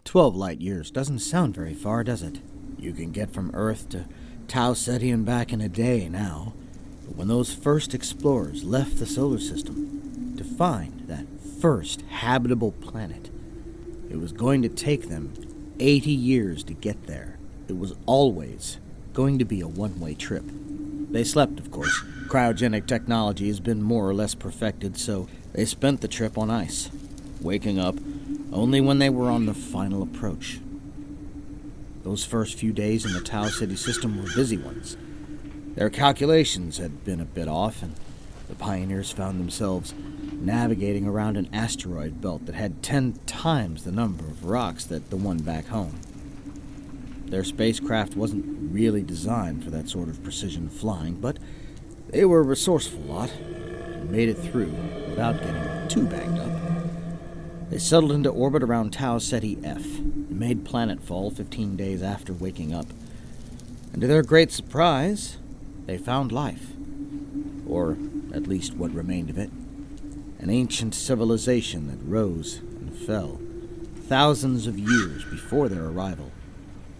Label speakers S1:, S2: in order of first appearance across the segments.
S1: 12 light years doesn't sound very far, does it? You can get from Earth to Tau Ceti and back in a day now. But when those first explorers left the solar system to find that first habitable planet, it was going to take them 80 years to get there. It was always going to be a one-way trip. They slept, of course. Cryogenic technology has been more or less perfected, so they spent the trip on ice, waking up only when they were on the final approach. Those first few days in the Tau Ceti system were busy ones. Their calculations had been a bit off, and the pioneers found themselves navigating around an asteroid belt that had 10 times the number of rocks that the one back home. Their spacecraft wasn't really designed for that sort of precision flying, but they were a resourceful lot and made it through without getting too banged up. They settled into orbit around Tau Ceti F and made planetfall 15 days after waking up. And to their great surprise, they found life. Or at least what remained of it. An ancient civilization that rose and fell thousands of years before their arrival.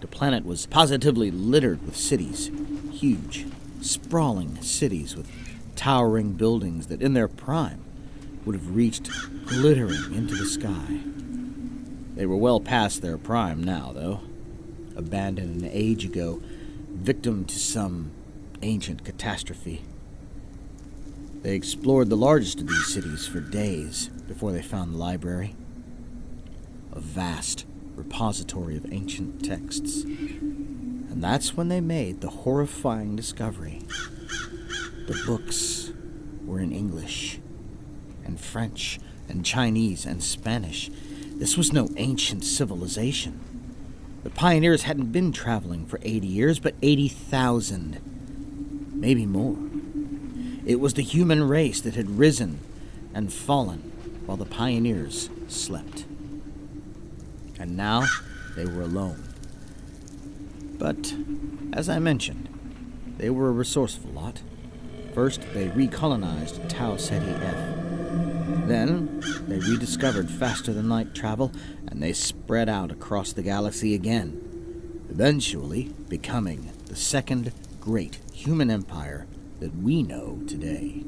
S1: The planet was positively littered with cities, huge, sprawling cities with towering buildings that in their prime would have reached glittering into the sky. They were well past their prime now, though, abandoned an age ago, victim to some ancient catastrophe. They explored the largest of these cities for days before they found the library, a vast repository of ancient texts. And that's when they made the horrifying discovery. The books were in English, and French, and Chinese, and Spanish. This was no ancient civilization. The pioneers hadn't been traveling for 80 years, but 80,000. Maybe more. It was the human race that had risen and fallen while the pioneers slept. And now they were alone. But, as I mentioned, they were a resourceful lot. First, they recolonized Tau Ceti F. Then, they rediscovered faster-than-light travel, and they spread out across the galaxy again, eventually becoming the second great human empire that we know today.